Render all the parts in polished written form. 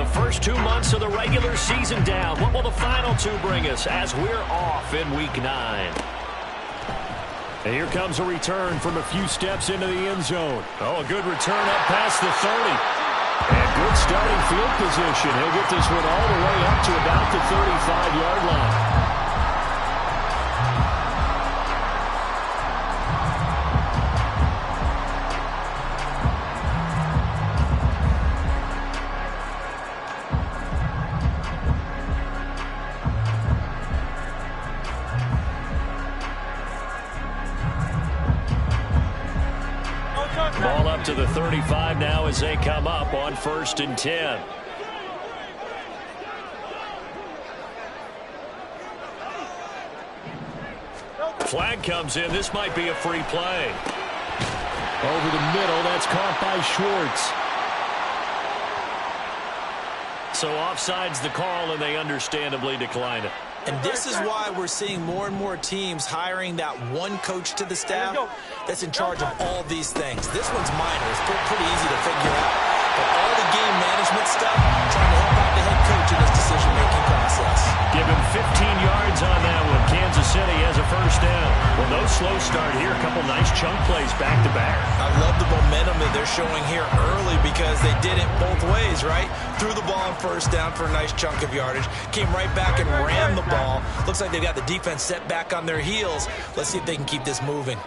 first 2 months of the regular season down. What will the final two bring us as we're off in Week 9? And here comes a return from a few steps into the end zone. Oh, a good return up past the 30. And good starting field position. He'll get this one all the way up to about the 35-yard line. Ball up to the 35 now as they come up on 1st and 10. Flag comes in. This might be a free play. Over the middle. That's caught by Schwartz. So offside's the call, and they understandably decline it. And this is why we're seeing more and more teams hiring that one coach to the staff that's in charge of all these things. This one's minor. It's pretty easy to figure out. But all the game management stuff, trying to help out the head coach in his decision-making process. Give him 15 yards on that one. Kansas City has a first down. Well, no slow start here. A couple nice chunk plays back-to-back. I love the momentum that they're showing here early because they did it both ways, right? Threw the ball on first down for a nice chunk of yardage. Came right back and ran the ball. Looks like they've got the defense set back on their heels. Let's see if they can keep this moving.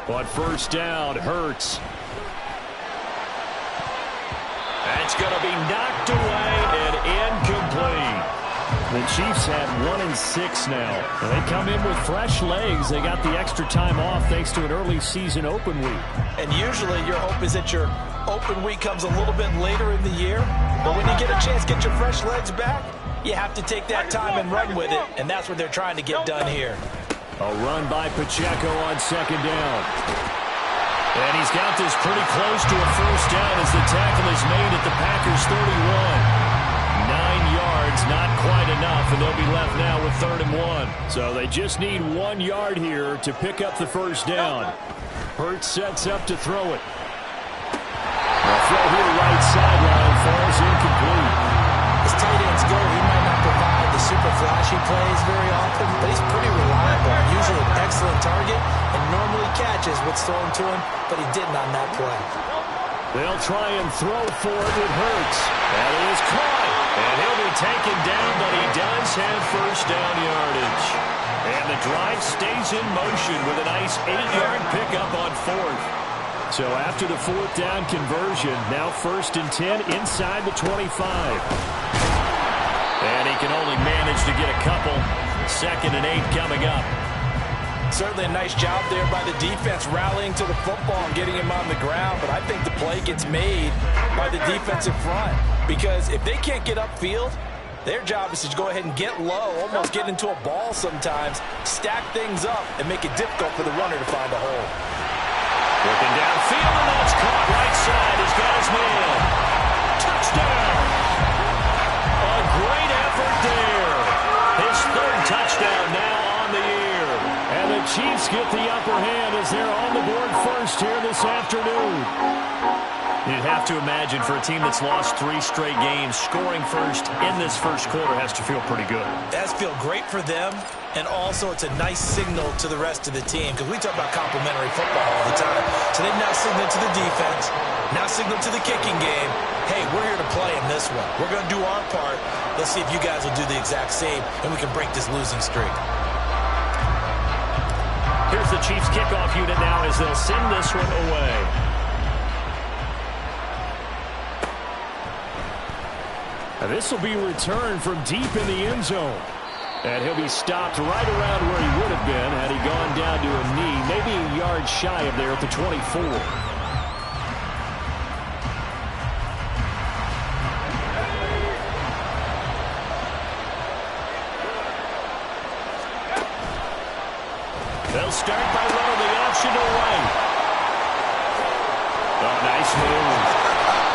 On first down, Hurts. That's going to be knocked away and incomplete. The Chiefs had 1-6 now. And they come in with fresh legs. They got the extra time off thanks to an early season open week. And usually your hope is that your open week comes a little bit later in the year. But when you get a chance to get your fresh legs back, you have to take that time and run with it. And that's what they're trying to get done here. A run by Pacheco on second down. And he's got this pretty close to a first down as the tackle is made at the Packers' 31. 9 yards, not quite enough, and they'll be left now with 3rd and 1. So they just need 1 yard here to pick up the first down. Hurts sets up to throw it. The throw here right sideline falls incomplete. As tight ends go, he might not provide the super flashy plays very often, but he's pretty reliable. Usually an excellent target and normally catches what's thrown to him, but he didn't on that play. They'll try and throw for it with Hurts. And it is caught. And he'll be taken down, but he does have first down yardage. And the drive stays in motion with a nice 8-yard pickup on 4th. So after the 4th down conversion, now 1st and 10 inside the 25. And he can only manage to get a couple. 2nd and 8 coming up. Certainly a nice job there by the defense rallying to the football and getting him on the ground. But I think the play gets made by the defensive front. Because if they can't get upfield, their job is to go ahead and get low, almost get into a ball sometimes, stack things up, and make it difficult for the runner to find a hole. Looking downfield, and that's caught right side. He's got his man. Touchdown. A great effort there. His 3rd touchdown now on the year. And the Chiefs get the upper hand as they're on the board first here this afternoon. You'd have to imagine for a team that's lost 3 straight games, scoring first in this first quarter has to feel pretty good. It has to feel great for them, and also it's a nice signal to the rest of the team because we talk about complimentary football all the time. So they've now signaled to the defense, now signaled to the kicking game, hey, we're here to play in this one. We're going to do our part. Let's see if you guys will do the exact same, and we can break this losing streak. Here's the Chiefs kickoff unit now as they'll send this one away. And this will be returned from deep in the end zone. And he'll be stopped right around where he would have been had he gone down to a knee, maybe a yard shy of there at the 24. They'll start by running the option to right. Oh, nice move.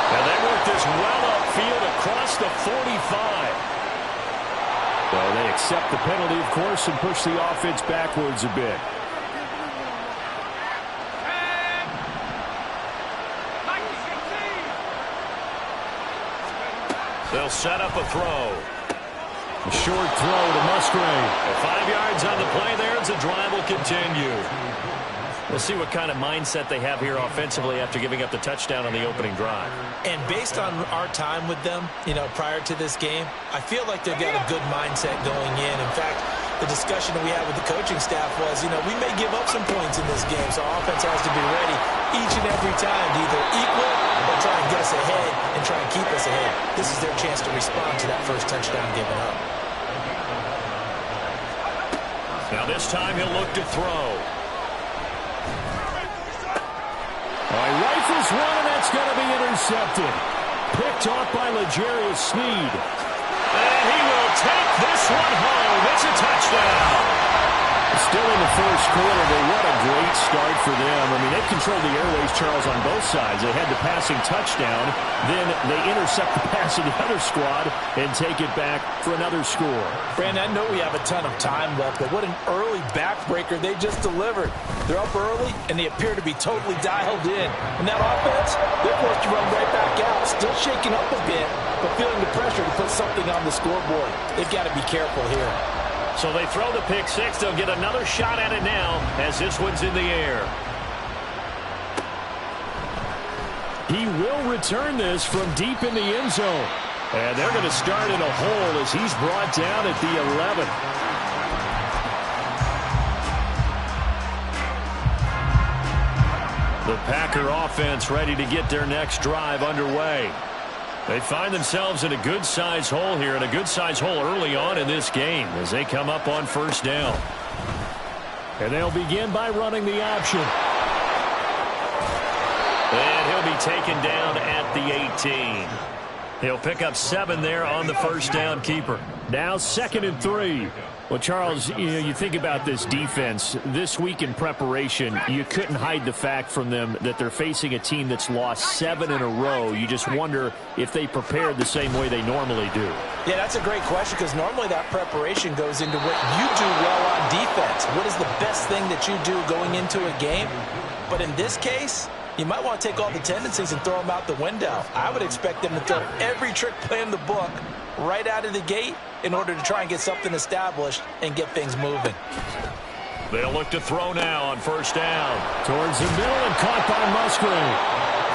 And they work this well upfield across the 45. Well, they accept the penalty, of course, and push the offense backwards a bit. They'll set up a throw. A short throw to Musgrave. 5 yards on the play there as the drive will continue. We'll see what kind of mindset they have here offensively after giving up the touchdown on the opening drive. And based on our time with them, prior to this game, I feel like they've got a good mindset going in. In fact, the discussion that we had with the coaching staff was, we may give up some points in this game, so our offense has to be ready each and every time to either equal or try and get us ahead and try and keep us ahead. This is their chance to respond to that first touchdown given up. Now this time he'll look to throw. He rifles one, and that's going to be intercepted. Picked off by L'Jarius Sneed. And he will take this one home. It's a touchdown. Still in the first quarter, but what a great start for them. I mean, they controlled the airways, Charles, on both sides. They had the passing touchdown. Then they intercept the pass of the other squad and take it back for another score. Brandon, I know we have a ton of time left, but what an early backbreaker they just delivered. They're up early, and they appear to be totally dialed in. And that offense, they're forced to run right back out, still shaking up a bit, but feeling the pressure to put something on the scoreboard. They've got to be careful here. So they throw the pick six. They'll get another shot at it now as this one's in the air. He will return this from deep in the end zone. And they're going to start in a hole as he's brought down at the 11. The Packer offense ready to get their next drive underway. They find themselves in a good-sized hole here, and a good-sized hole early on in this game as they come up on first down. And they'll begin by running the option. And he'll be taken down at the 18. He'll pick up 7 there on the first down keeper. Now 2nd and 3. Well, Charles, you think about this defense. This week in preparation, you couldn't hide the fact from them that they're facing a team that's lost 7 in a row. You just wonder if they prepared the same way they normally do. Yeah, that's a great question because normally that preparation goes into what you do well on defense. What is the best thing that you do going into a game? But in this case, you might want to take all the tendencies and throw them out the window. I would expect them to throw every trick play in the book right out of the gate in order to try and get something established and get things moving. They'll look to throw now on first down. Towards the middle and caught by Musgrave.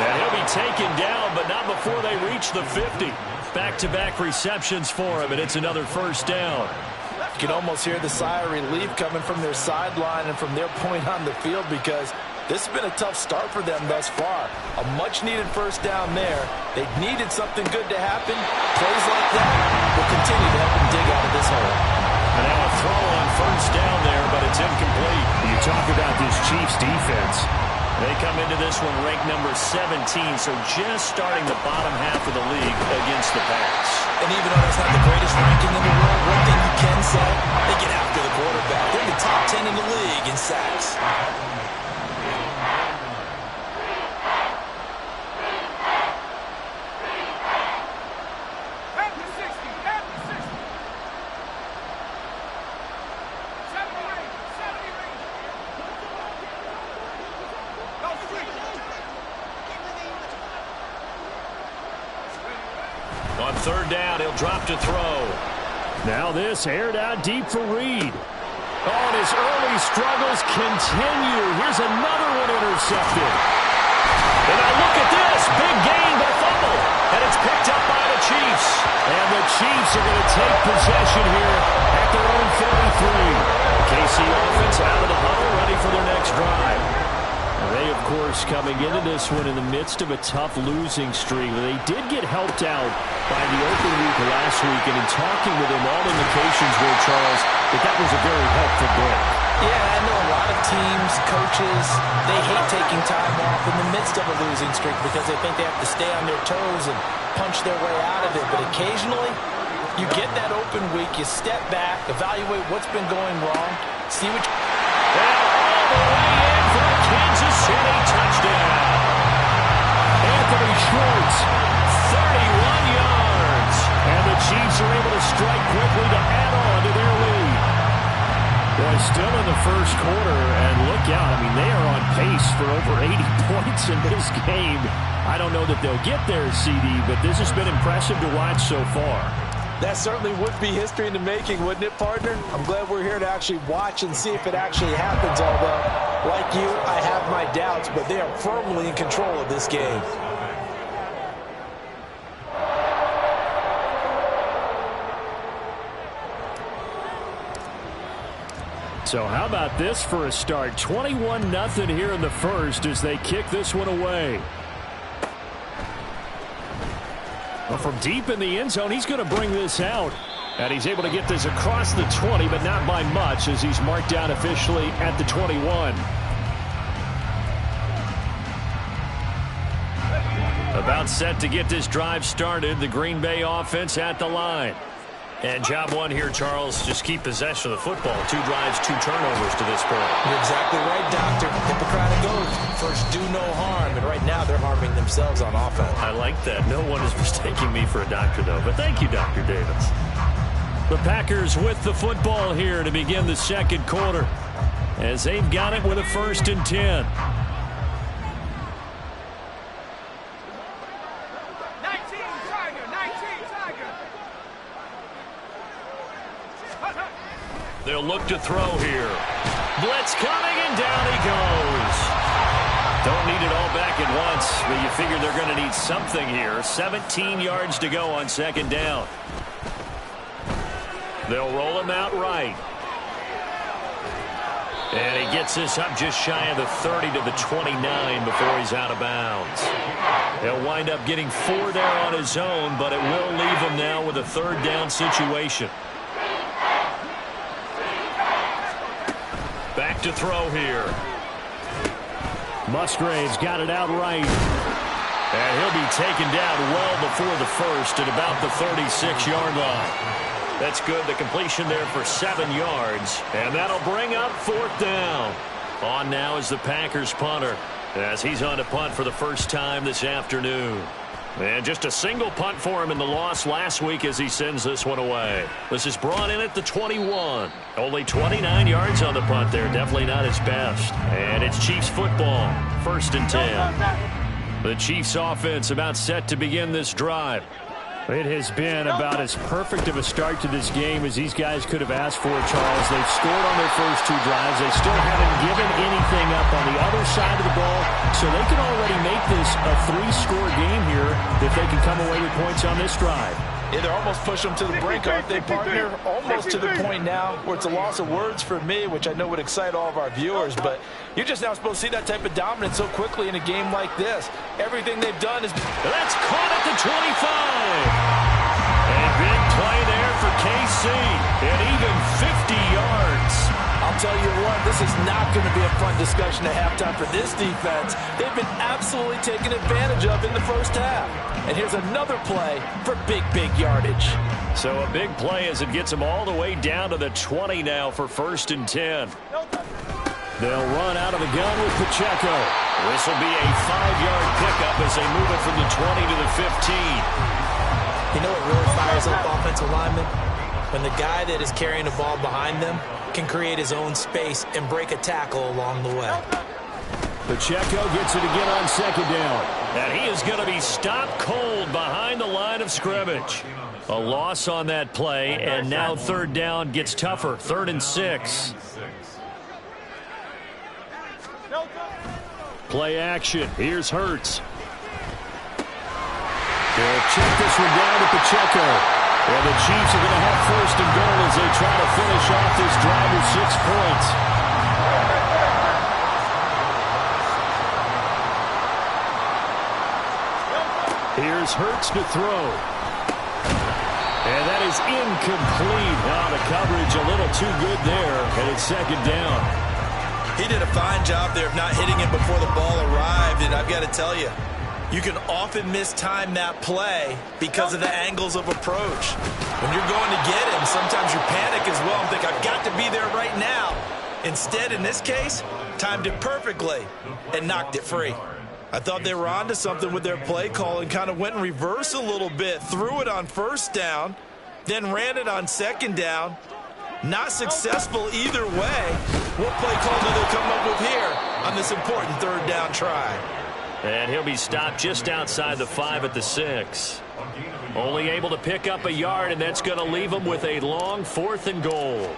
And he'll be taken down, but not before they reach the 50. Back-to-back receptions for him, and it's another first down. You can almost hear the sigh of relief coming from their sideline and from their point on the field because this has been a tough start for them thus far. A much-needed first down there. They needed something good to happen. Plays like that will continue to help them dig out of this hole. And now a throw on first down there, but it's incomplete. You talk about this Chiefs defense. They come into this one ranked number 17, so just starting the bottom half of the league against the pass. And even though that's not the greatest ranking in the world, one thing you can say, they get after the quarterback. They're in the top 10 in the league in sacks. On third down, he'll drop to throw. Now this aired out deep for Reed. Oh, and his early struggles continue. Here's another one intercepted. And now look at this. Big gain but fumble. And it's picked up by the Chiefs. And the Chiefs are going to take possession here at their own 33. The KC offense out of the huddle, ready for their next drive. They, of course, coming into this one in the midst of a tough losing streak. They did get helped out by the open week last week, and in talking with him, all indications were, Charles, that was a very helpful break. Yeah, I know a lot of teams, coaches, they hate taking time off in the midst of a losing streak because they think they have to stay on their toes and punch their way out of it. But occasionally, you get that open week, you step back, evaluate what's been going wrong, see what you... All the way in for a Kansas City touchdown. Anthony Schwartz, 31 yards. And the Chiefs are able to strike quickly to add on to their lead. Boy, still in the first quarter, and look out. I mean, they are on pace for over 80 points in this game. I don't know that they'll get there, CD, but this has been impressive to watch so far. That certainly would be history in the making, wouldn't it, partner? I'm glad we're here to actually watch and see if it actually happens, although, like you, I have my doubts, but they are firmly in control of this game. So how about this for a start? 21-0 here in the first as they kick this one away. Well, from deep in the end zone, he's going to bring this out. And he's able to get this across the 20, but not by much as he's marked down officially at the 21. About set to get this drive started. The Green Bay offense at the line. And job one here, Charles, just keep possession of the football. 2 drives, 2 turnovers to this point. You're exactly right, Doctor. Hippocratic oath. First, do no harm. And right now, they're harming themselves on offense. I like that. No one is mistaking me for a doctor, though. But thank you, Dr. Davis. The Packers with the football here to begin the second quarter as they've got it with a 1st and 10. They'll look to throw here. Blitz coming, and down he goes. Don't need it all back at once, but you figure they're going to need something here. 17 yards to go on 2nd down. They'll roll him out right. And he gets this up just shy of the 30 to the 29 before he's out of bounds. He'll wind up getting 4 there on his own, but it will leave him now with a 3rd down situation. Back to throw here. Musgrave's got it out right. And he'll be taken down well before the first at about the 36-yard line. That's good. The completion there for 7 yards. And that'll bring up 4th down. On now is the Packers punter as he's on to punt for the first time this afternoon. And just a single punt for him in the loss last week as he sends this one away. This is brought in at the 21. Only 29 yards on the punt there. Definitely not his best. And it's Chiefs football. 1st and 10. The Chiefs offense about set to begin this drive. It has been about as perfect of a start to this game as these guys could have asked for, Charles. They've scored on their first 2 drives. They still haven't given anything up on the other side of the ball, so they can already make this a 3-score game here if they can come away with points on this drive. Yeah, they're almost pushing them to the brink, aren't they, partner? Almost to the point now where it's a loss of words for me, which I know would excite all of our viewers, but you're just now supposed to see that type of dominance so quickly in a game like this. Everything they've done is... That's caught at the 25. A big play there for KC, and even 50 yards. I'll tell you what, this is not going to be a fun discussion at halftime for this defense. They've been absolutely taken advantage of in the first half. And here's another play for big yardage. So a big play as it gets them all the way down to the 20 now for 1st and 10. They'll run out of the gun with Pacheco. This will be a 5-yard pickup as they move it from the 20 to the 15. You know what really fires up offensive linemen? When the guy that is carrying the ball behind them can create his own space and break a tackle along the way. Pacheco gets it again on 2nd down. And he is going to be stopped cold behind the line of scrimmage. A loss on that play, and now 3rd down gets tougher. 3rd and 6. Play action. Here's Hurts. They'll check this one down to Pacheco. And the Chiefs are going to have 1st and goal as they try to finish off this drive with 6 points. Here's Hurts to throw. And that is incomplete. Now the coverage a little too good there, and it's 2nd down. He did a fine job there of not hitting it before the ball arrived, and I've got to tell you, you can often mistime that play because of the angles of approach. When you're going to get him, sometimes you panic as well and think, I've got to be there right now. Instead, in this case, timed it perfectly and knocked it free. I thought they were onto something with their play call and kind of went in reverse a little bit, threw it on 1st down, then ran it on 2nd down. Not successful either way. What play call do they come up with here on this important 3rd down try? And he'll be stopped just outside the 5 at the 6. Only able to pick up a yard, and that's going to leave him with a long 4th and goal.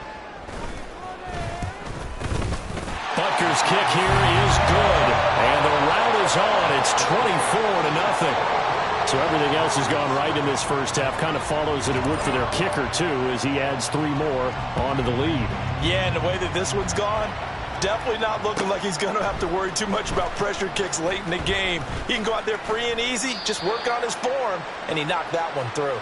Butker's kick here is good. And the route is on. It's 24-0. So everything else has gone right in this first half. Kind of follows that it would for their kicker, too, as he adds 3 more onto the lead. Yeah, and the way that this one's gone, definitely not looking like he's going to have to worry too much about pressure kicks late in the game. He can go out there free and easy, just work on his form, and he knocked that one through.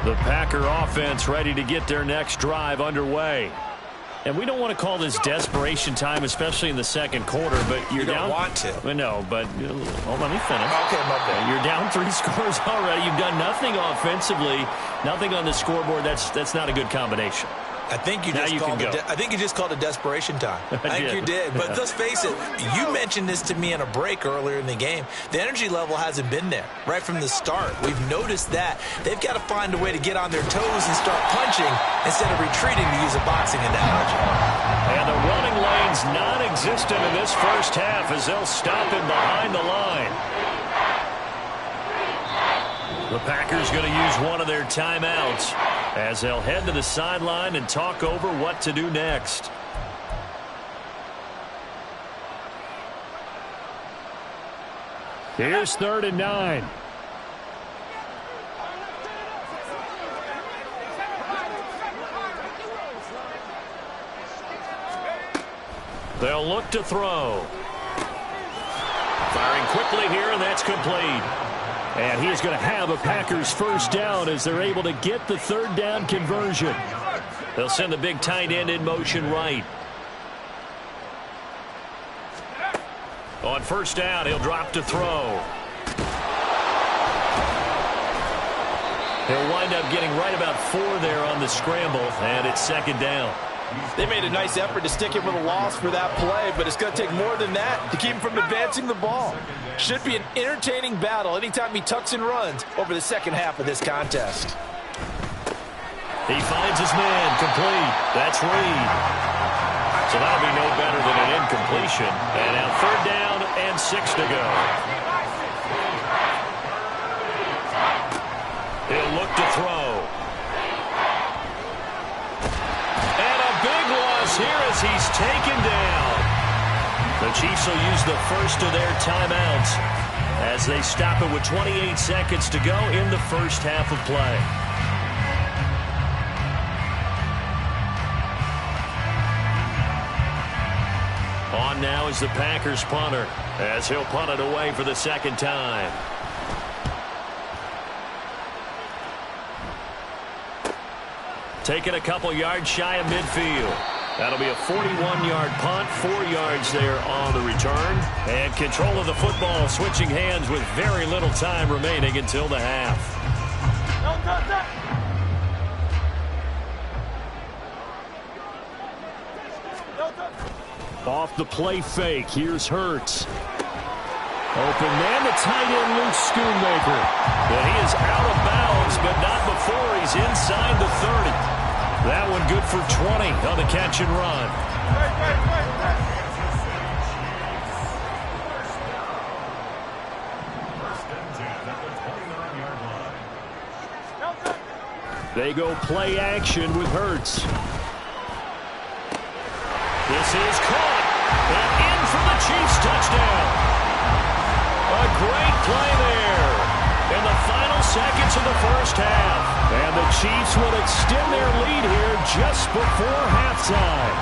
The Packer offense ready to get their next drive underway. And we don't want to call this desperation time, especially in the second quarter, but you're down. You don't want to. No, but let me finish. Okay, my bad. You're down 3 scores already. You've done nothing offensively, nothing on the scoreboard. That's not a good combination. I think you just called it desperation time. I think you did. But let's face it, you mentioned this to me in a break earlier in the game. The energy level hasn't been there right from the start. We've noticed that. They've got to find a way to get on their toes and start punching instead of retreating, to use a boxing analogy. And the running lane's non-existent in this first half as they'll stop him behind the line. The Packers going to use one of their timeouts as they'll head to the sideline and talk over what to do next. Here's 3rd and 9. They'll look to throw. Firing quickly here, and that's complete. And he is going to have a Packers first down as they're able to get the 3rd down conversion. They'll send the big tight end in motion right. On first down, he'll drop to throw. He'll wind up getting right about 4 there on the scramble, and it's 2nd down. They made a nice effort to stick him with a loss for that play, but it's going to take more than that to keep him from advancing the ball. Should be an entertaining battle anytime he tucks and runs over the second half of this contest. He finds his man, complete. That's Reed. So that'll be no better than an incompletion. And now 3rd down and 6 to go. He'll look to throw. Here as he's taken down. The Chiefs will use the first of their timeouts as they stop it with 28 seconds to go in the first half of play. On now is the Packers punter as he'll punt it away for the 2nd time. Taking a couple yards shy of midfield. That'll be a 41-yard punt, 4 yards there on the return. And control of the football switching hands with very little time remaining until the half. Off the play fake, here's Hurts. Open man, the tight end, Luke Schoonmaker. But he is out of bounds, but not before he's inside the 30. That one good for 20 on the catch and run. They go play action with Hurts. This is caught. And in for the Chiefs touchdown. A great play there in the final seconds of the first half. And the Chiefs will extend their lead here just before halftime.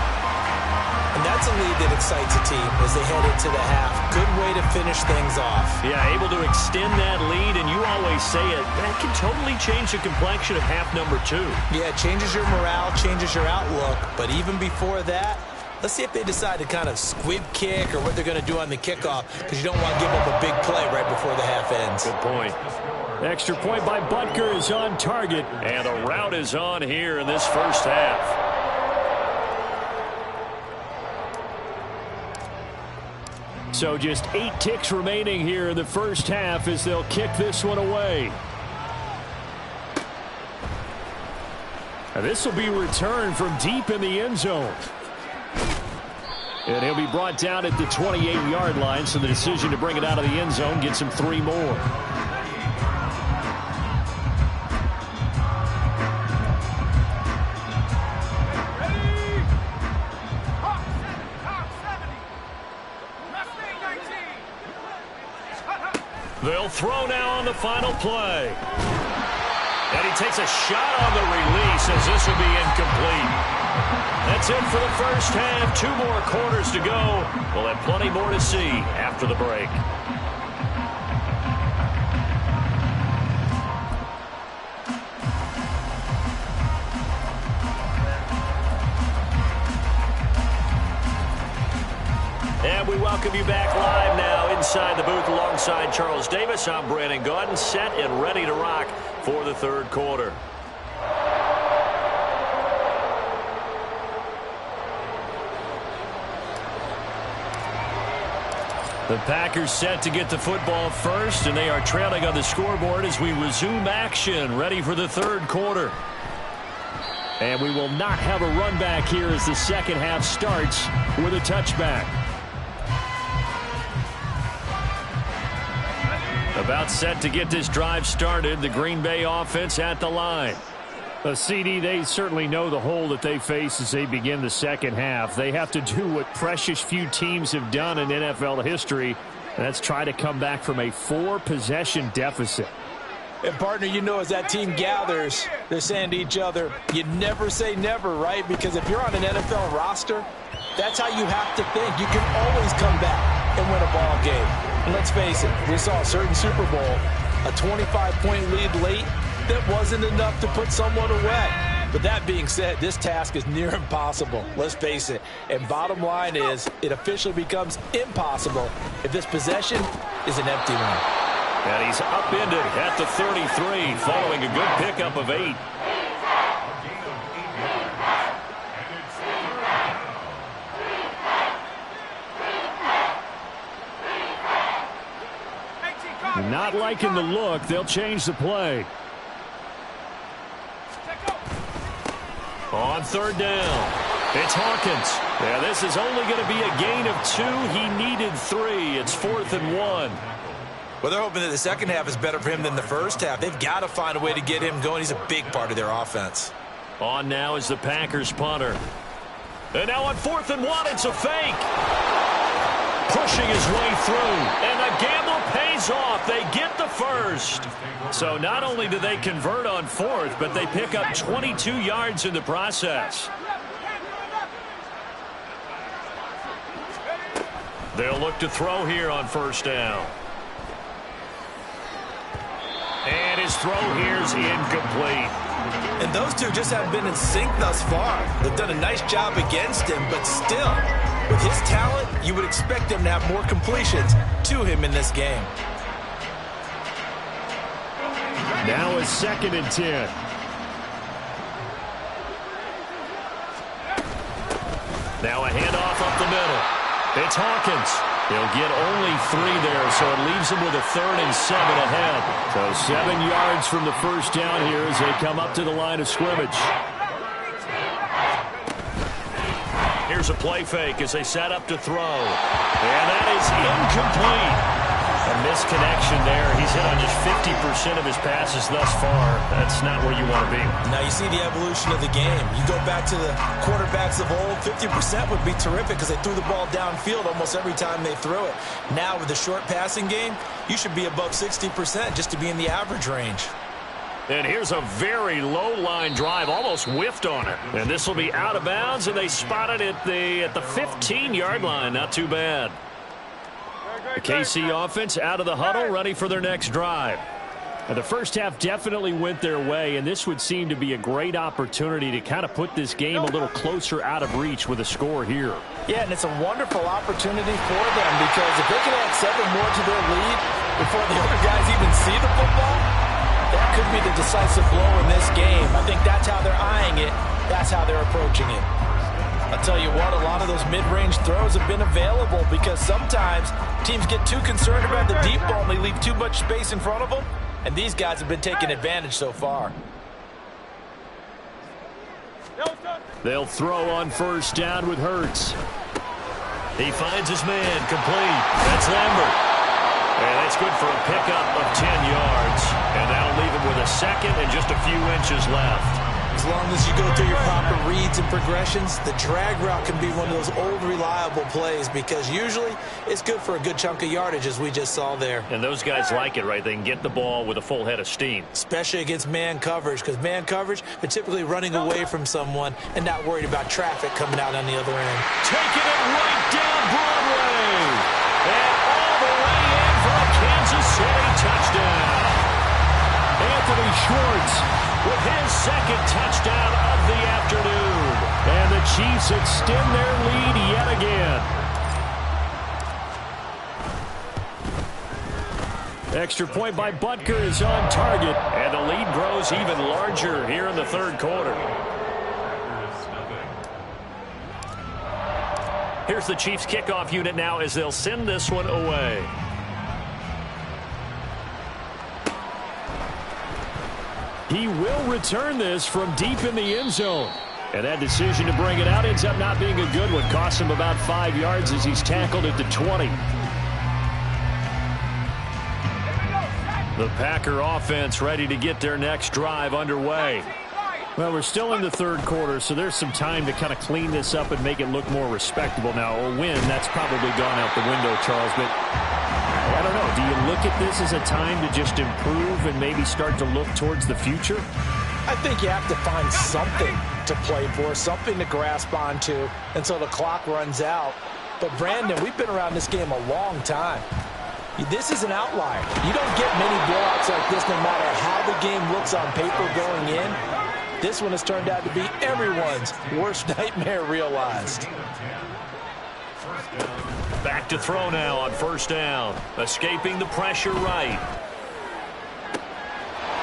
And that's a lead that excites a team as they head into the half. Good way to finish things off. Yeah, able to extend that lead, and you always say it, that can totally change the complexion of half number 2. Yeah, it changes your morale, changes your outlook. But even before that, let's see if they decide to kind of squib kick or what they're going to do on the kickoff, because you don't want to give up a big play right before the half ends. Good point. Extra point by Butker is on target, and a route is on here in this first half. So just 8 ticks remaining here in the first half as they'll kick this one away. And this will be returned from deep in the end zone. And he'll be brought down at the 28-yard line, so the decision to bring it out of the end zone gets him 3 more. They'll throw now on the final play. And he takes a shot on the release as this will be incomplete. That's it for the first half. 2 more quarters to go. We'll have plenty more to see after the break. And we welcome you back live now inside the booth alongside Charles Davis. I'm Brandon Gaudin, set and ready to rock for the third quarter. The Packers set to get the football first, and they are trailing on the scoreboard as we resume action, ready for the third quarter. And we will not have a run back here as the second half starts with a touchback. About set to get this drive started, the Green Bay offense at the line. CD, they certainly know the hole that they face as they begin the second half. They have to do what precious few teams have done in NFL history, and that's try to come back from a 4-possession deficit. And, partner, you know, as that team gathers, they're saying to each other, you never say never, right? Because if you're on an NFL roster, that's how you have to think. You can always come back and win a ball game. And let's face it, we saw a certain Super Bowl, a 25-point lead late that wasn't enough to put someone away. But that being said, this task is near impossible. Let's face it. And bottom line is, it officially becomes impossible if this possession is an empty one. And he's upended at the 33 following a good pickup of 8. Not liking the look. They'll change the play. On third down, it's Hawkins. Yeah, this is only going to be a gain of 2. He needed 3. It's 4th and 1. Well, they're hoping that the second half is better for him than the first half. They've got to find a way to get him going. He's a big part of their offense. On now is the Packers punter. And now on 4th and 1, it's a fake. Pushing his way through, and the gamble pays off. They get the first. So not only do they convert on 4th, but they pick up 22 yards in the process. They'll look to throw here on first down. And his throw here's incomplete. And those two just haven't been in sync thus far. They've done a nice job against him, but still, with his talent, you would expect him to have more completions to him in this game. Now is 2nd and 10. Now a handoff up the middle. It's Hawkins. He'll get only 3 there, so it leaves him with a 3rd and 7 ahead. So 7 yards from the first down here as they come up to the line of scrimmage. Here's a play fake as they set up to throw. And that is incomplete. A misconnection there. He's hit on just 50% of his passes thus far. That's not where you want to be. Now you see the evolution of the game. You go back to the quarterbacks of old, 50% would be terrific because they threw the ball downfield almost every time they threw it. Now with the short passing game, you should be above 60% just to be in the average range. And here's a very low line drive, almost whiffed on it. And this will be out of bounds, and they spot it at the 15-yard line. Not too bad. The KC offense out of the huddle, ready for their next drive. And the first half definitely went their way, and this would seem to be a great opportunity to kind of put this game a little closer out of reach with a score here. Yeah, and it's a wonderful opportunity for them because if they can add 7 more to their lead before the other guys even see the football, that could be the decisive blow in this game. I think that's how they're eyeing it. That's how they're approaching it. I'll tell you what, a lot of those mid-range throws have been available because sometimes teams get too concerned about the deep ball and they leave too much space in front of them, and these guys have been taking advantage so far. They'll throw on first down with Hurts. He finds his man, complete. That's Lambert. And that's good for a pickup of 10 yards. And that'll leave him with a second and just a few inches left. As long as you go through your proper reads and progressions, the drag route can be one of those old reliable plays because usually it's good for a good chunk of yardage, as we just saw there. And those guys like it, right? They can get the ball with a full head of steam. Especially against man coverage, because man coverage, they're typically running away from someone and not worried about traffic coming out on the other end. Taking it right down Broadway. And all the way in for a Kansas City touchdown. Anthony Schwartz with his second touchdown of the afternoon. And the Chiefs extend their lead yet again. Extra point by Butker is on target. And the lead grows even larger here in the third quarter. Here's the Chiefs kickoff unit now as they'll send this one away. He will return this from deep in the end zone. And that decision to bring it out ends up not being a good one. Costs him about 5 yards as he's tackled at the 20. The Packer offense ready to get their next drive underway. Well, we're still in the third quarter, so there's some time to kind of clean this up and make it look more respectable. Now, a win, that's probably gone out the window, Charles, but I don't know. Do you look at this as a time to just improve and maybe start to look towards the future? I think you have to find something to play for, something to grasp onto until the clock runs out. But, Brandon, we've been around this game a long time. This is an outlier. You don't get many blowouts like this no matter how the game looks on paper going in. This one has turned out to be everyone's worst nightmare realized. Back to throw now on first down. Escaping the pressure right.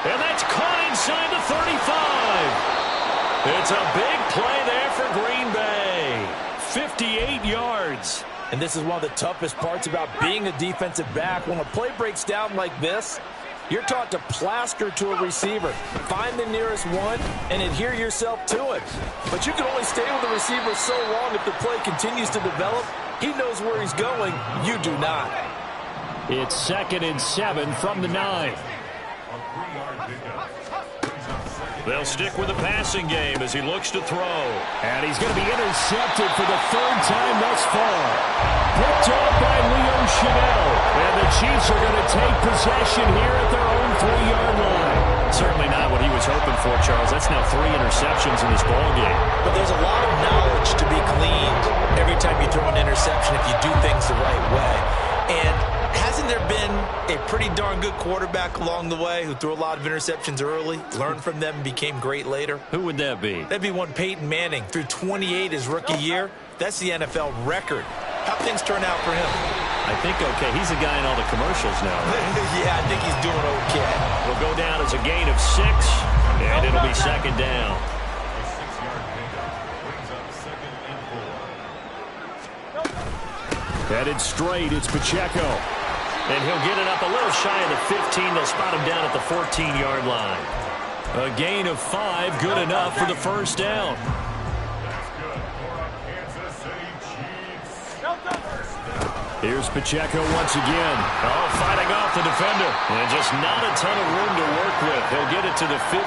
And that's caught inside the 35. It's a big play there for Green Bay. 58 yards. And this is one of the toughest parts about being a defensive back. When a play breaks down like this, you're taught to plaster to a receiver. Find the nearest one and adhere yourself to it. But you can only stay with the receiver so long if the play continues to develop. He knows where he's going. You do not. It's 2nd and 7 from the 9. They'll stick with the passing game as he looks to throw. And he's going to be intercepted for the third time thus far. Picked off by Leo Chanel. And the Chiefs are going to take possession here at their own 3-yard line. Certainly not what he was hoping for, Charles. That's now 3 interceptions in this ballgame. But there's a lot of knowledge to be gleaned every time you throw an interception if you do things the right way. And hasn't there been a pretty darn good quarterback along the way who threw a lot of interceptions early, learned from them, and became great later? Who would that be? That'd be one Peyton Manning. Threw 28 his rookie year. That's the NFL record. How'd things turn out for him? I think okay. He's a guy in all the commercials now, right? Yeah, I think he's doing okay. Will go down as a gain of 6, and it'll be 2nd down. Headed straight, it's Pacheco. And he'll get it up a little shy of the 15. They'll spot him down at the 14-yard line. A gain of 5, good enough for the first down. Here's Pacheco once again. Oh, fighting off the defender. And just not a ton of room to work with. He'll get it to the 15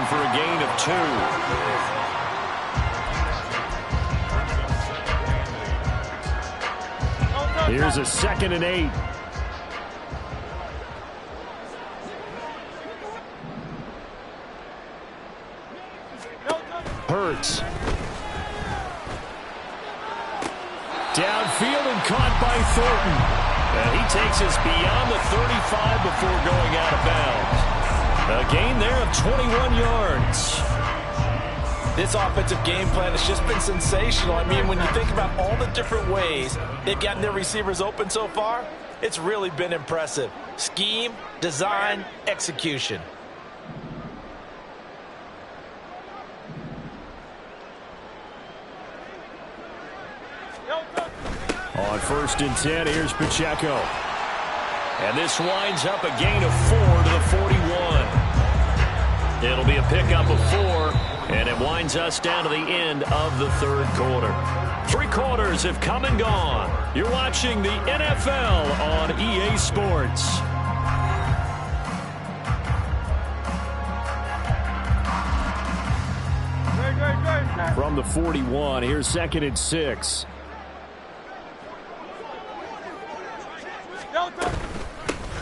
for a gain of 2. Here's a 2nd and 8. Hurts. Downfield and caught by Thornton. And he takes us beyond the 35 before going out of bounds. A gain there of 21 yards. This offensive game plan has just been sensational. I mean, when you think about all the different ways they've gotten their receivers open so far, it's really been impressive. Scheme, design, execution. On 1st and 10, here's Pacheco. And this winds up a gain of 4 to the 41. It'll be a pickup of 4, and it winds us down to the end of the third quarter. 3 quarters have come and gone. You're watching the NFL on EA Sports. From the 41, here's 2nd and 6.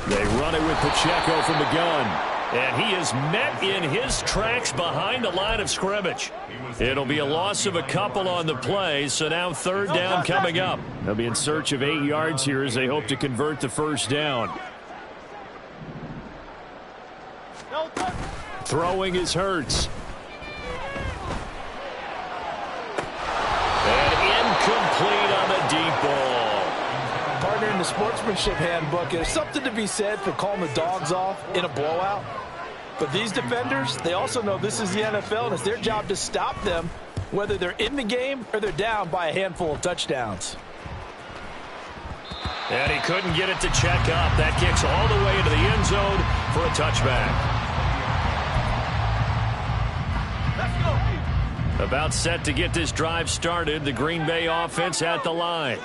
They run it with Pacheco from the gun. And he is met in his tracks behind the line of scrimmage. It'll be a loss of a couple on the play, so now 3rd down coming up. They'll be in search of 8 yards here as they hope to convert the 1st down. Throwing is Hurts. And incomplete on the deep ball. Partner, in the sportsmanship handbook, there's something to be said for calling the dogs off in a blowout. But these defenders, they also know this is the NFL, and it's their job to stop them, whether they're in the game or they're down by a handful of touchdowns. And he couldn't get it to check up. That kicks all the way into the end zone for a touchback. Let's go. About set to get this drive started, the Green Bay offense at the line.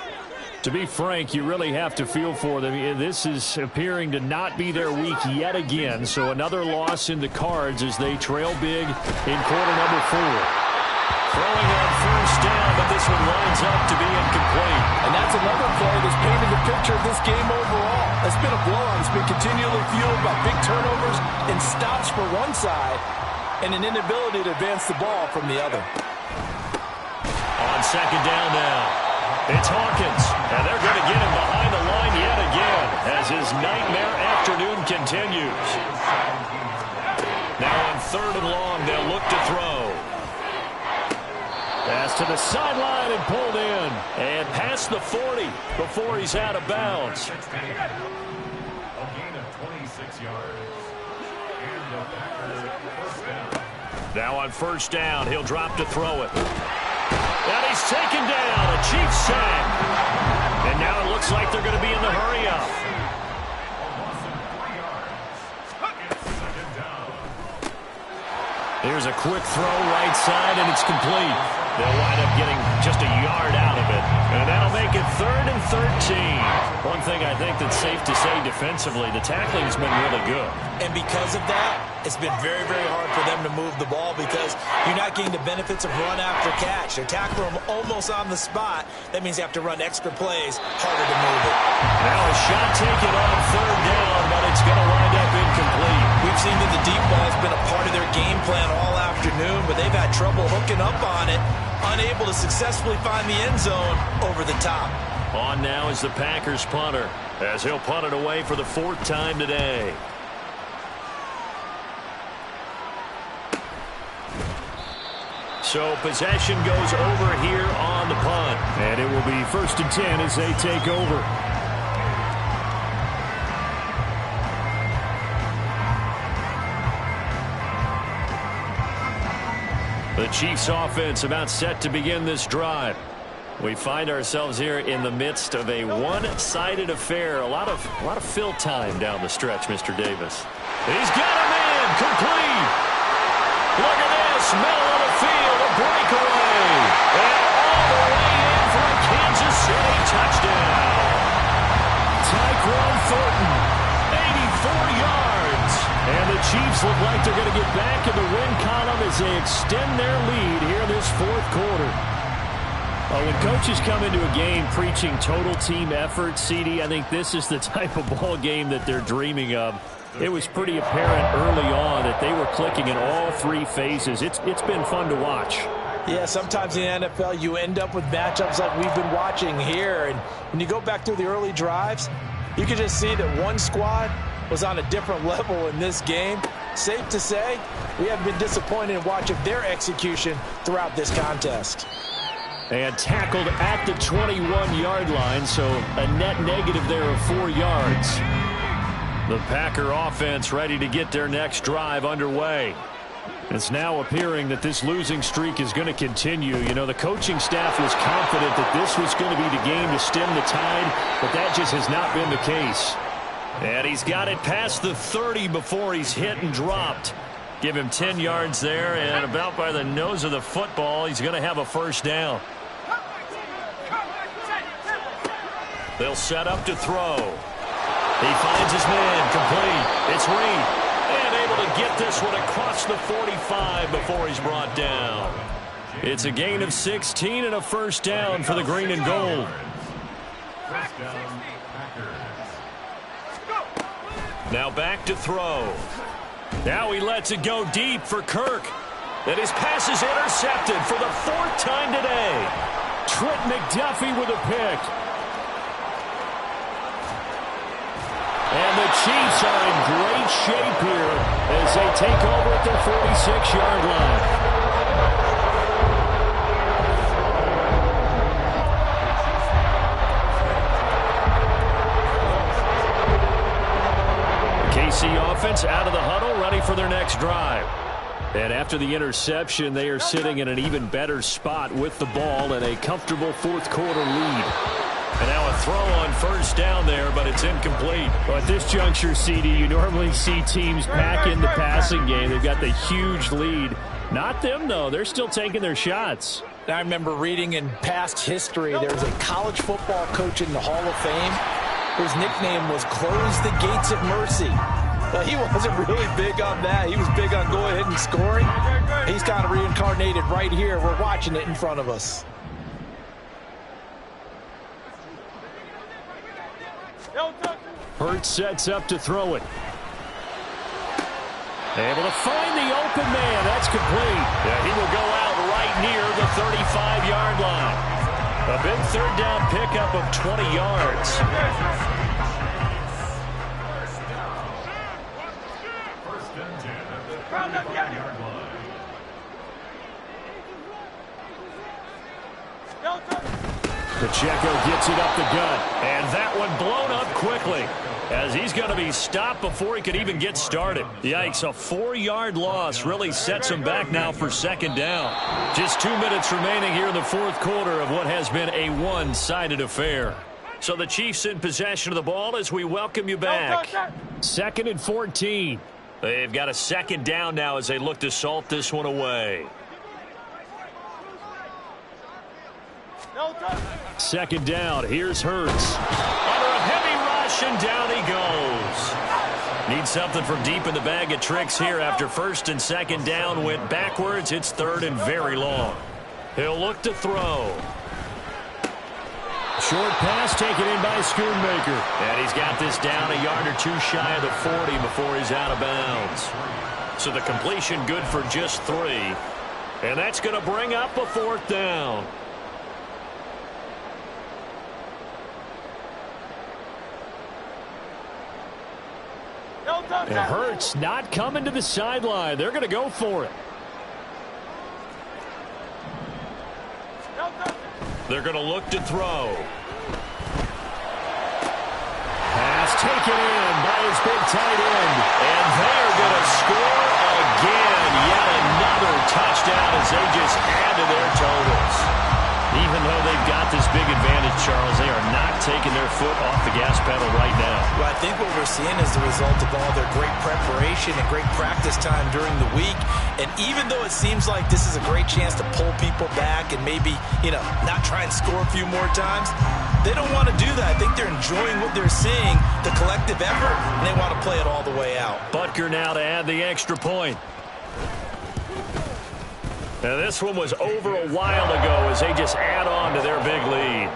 To be frank, you really have to feel for them. This is appearing to not be their week yet again, so another loss in the cards as they trail big in quarter number 4. Throwing on 1st down, but this one lines up to be incomplete. And that's another play that's painted the picture of this game overall. It's been a blowout. It's been continually fueled by big turnovers and stops for one side and an inability to advance the ball from the other. On 2nd down now. It's Hawkins, and they're going to get him behind the line yet again as his nightmare afternoon continues. Now on 3rd and long, they'll look to throw. Pass to the sideline and pulled in. And past the 40 before he's out of bounds. A gain of 26 yards. Now on 1st down, he'll drop to throw it. And he's taken down, a Chiefs sack. And now it looks like they're going to be in the hurry-up. Here's a quick throw right side, and it's complete. They'll wind up getting just a yard out of it. And that'll make it 3rd and 13. One thing I think that's safe to say defensively, the tackling has been really good. And because of that, it's been very, very hard for them to move the ball because you're not getting the benefits of run after catch. They tackle them almost on the spot. That means you have to run extra plays, harder to move it. Now a shot taken on 3rd down, but it's going to wind up incomplete. We've seen that the deep ball has been a part of their game plan all afternoon, but they've had trouble hooking up on it, unable to successfully find the end zone over the top. On now is the Packers punter, as he'll punt it away for the 4th time today. So possession goes over here on the punt. And it will be 1st and 10 as they take over. The Chiefs offense about set to begin this drive. We find ourselves here in the midst of a one-sided affair. A lot of fill time down the stretch, Mr. Davis. He's got a man complete. Look at this, middle of the field, a breakaway. And all the way in for a Kansas City touchdown. Tyquan Thornton, 84 yards. And the Chiefs look like they're going to get back in the win column as they extend their lead here in this 4th quarter. Well, when coaches come into a game preaching total team effort, CD, I think this is the type of ball game that they're dreaming of. It was pretty apparent early on that they were clicking in all 3 phases. It's been fun to watch. Yeah, sometimes in the NFL you end up with matchups like we've been watching here. And when you go back through the early drives, you can just see that one squad was on a different level in this game. Safe to say, we haven't been disappointed in watching their execution throughout this contest. And tackled at the 21-yard line, so a net negative there of 4 yards. The Packer offense ready to get their next drive underway. It's now appearing that this losing streak is going to continue. You know, the coaching staff was confident that this was going to be the game to stem the tide, but that just has not been the case. And he's got it past the 30 before he's hit and dropped. Give him 10 yards there, and about by the nose of the football, he's going to have a first down. They'll set up to throw. He finds his man, complete. It's Reed. And able to get this one across the 45 before he's brought down. It's a gain of 16 and a first down for the green and gold. Now back to throw. Now he lets it go deep for Kirk. And his pass is intercepted for the 4th time today. Trent McDuffie with a pick. And the Chiefs are in great shape here as they take over at their 46-yard line. The KC offense out of the huddle, ready for their next drive. And after the interception, they are sitting in an even better spot with the ball and a comfortable fourth-quarter lead. And now a throw on first down there, but it's incomplete. Well, at this juncture, CD, you normally see teams pack in the passing game. They've got the huge lead. Not them, though. They're still taking their shots. I remember reading in past history, there was a college football coach in the Hall of Fame whose nickname was Close the Gates of Mercy. Well, he wasn't really big on that. He was big on go ahead and scoring. He's kind of reincarnated right here. We're watching it in front of us. Hurts sets up to throw it. Able to find the open man. That's complete. Yeah, he will go out right near the 35-yard line. A big third down pickup of 20 yards. Pacheco gets it up the gut, and that one blown up quickly as he's going to be stopped before he could even get started. Yikes, a 4-yard loss really sets him back now for second down. Just 2 minutes remaining here in the fourth quarter of what has been a one-sided affair. So the Chiefs in possession of the ball as we welcome you back. 2nd and 14. They've got a second down now as they look to salt this one away. Second down, here's Hurts. Under a heavy rush, and down he goes. Needs something from deep in the bag of tricks here after first and second down went backwards. It's third and very long. He'll look to throw. Short pass taken in by Schoonmaker. And he's got this down a yard or two shy of the 40 before he's out of bounds. So the completion good for just 3. And that's going to bring up a 4th down. And Hurts not coming to the sideline. They're going to go for it. They're going to look to throw. Pass taken in by his big tight end. And they're going to score again. Yet another touchdown as they just add to their totals. Even though they've got this big advantage, Charles, they are not taking their foot off the gas pedal right now. Well, I think what we're seeing is the result of all their great preparation and great practice time during the week. And even though it seems like this is a great chance to pull people back and maybe, not try and score a few more times, they don't want to do that. I think they're enjoying what they're seeing, the collective effort, and they want to play it all the way out. Butker now to add the extra point. Now this one was over a while ago as they just add on to their big lead.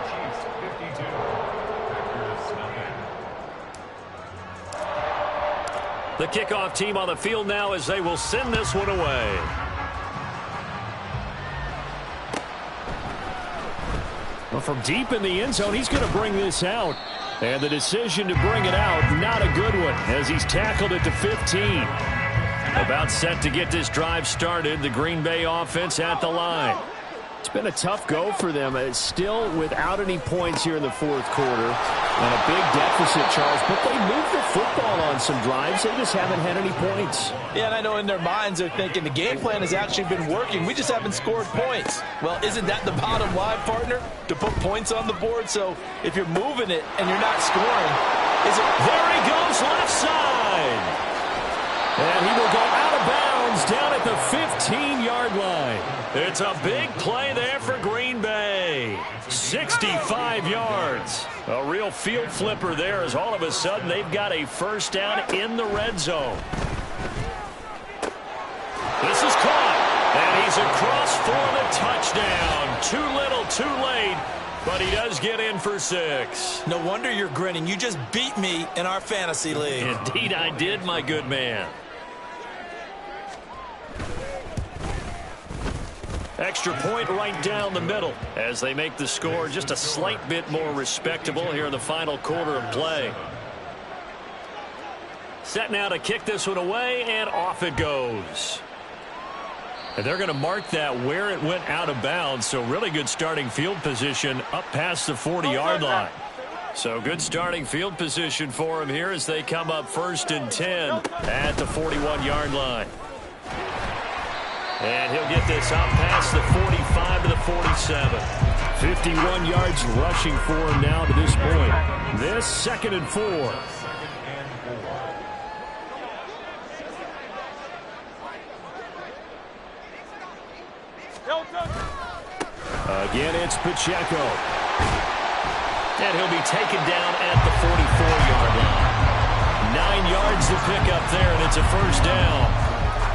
The kickoff team on the field now as they will send this one away. Well, from deep in the end zone, he's going to bring this out. And the decision to bring it out, not a good one, as he's tackled it to 15. About set to get this drive started. The Green Bay offense at the line. It's been a tough go for them. It's still without any points here in the fourth quarter. And a big deficit, Charles. But they moved the football on some drives. They just haven't had any points. Yeah, and I know in their minds they're thinking the game plan has actually been working. We just haven't scored points. Well, isn't that the bottom line, partner? To put points on the board? So if you're moving it and you're not scoring, is it... There he goes, left side. And he will go out of bounds down at the 15-yard line. It's a big play there for Green Bay. 65 yards. A real field flipper there as all of a sudden they've got a first down in the red zone. This is caught. And he's across for the touchdown. Too little, too late. But he does get in for 6. No wonder you're grinning. You just beat me in our fantasy league. Indeed I did, my good man. Extra point right down the middle as they make the score just a slight bit more respectable here in the final quarter of play. Set now to kick this one away, and off it goes. And they're going to mark that where it went out of bounds, so really good starting field position up past the 40-yard line. So good starting field position for them here as they come up 1st and 10 at the 41-yard line. And he'll get this up past the 45 to the 47. 51 yards rushing for him now to this point. This 2nd and 4. Again, it's Pacheco. And he'll be taken down at the 44-yard line. 9 yards to pick up there, and it's a first down.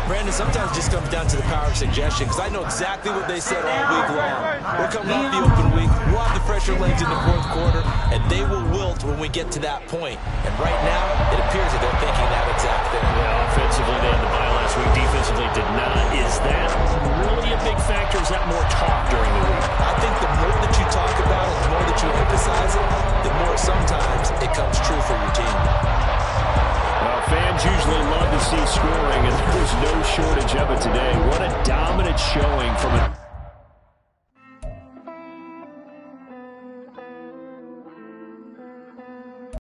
Brandon, sometimes it just comes down to the power of suggestion, because I know exactly what they said all week long. We're coming off the open week. We'll have the fresher legs in the fourth quarter, and they will wilt when we get to that point. And right now, it appears that they're thinking that exact thing. Yeah, offensively, they had the bye last week. Defensively, did not. Is that really a big factor? Is that more talk during the week? I think the more that you talk about it, the more that you emphasize it, the more sometimes it comes true for your team. Well, fans usually love to see scoring, and there's no shortage of it today. What a dominant showing from an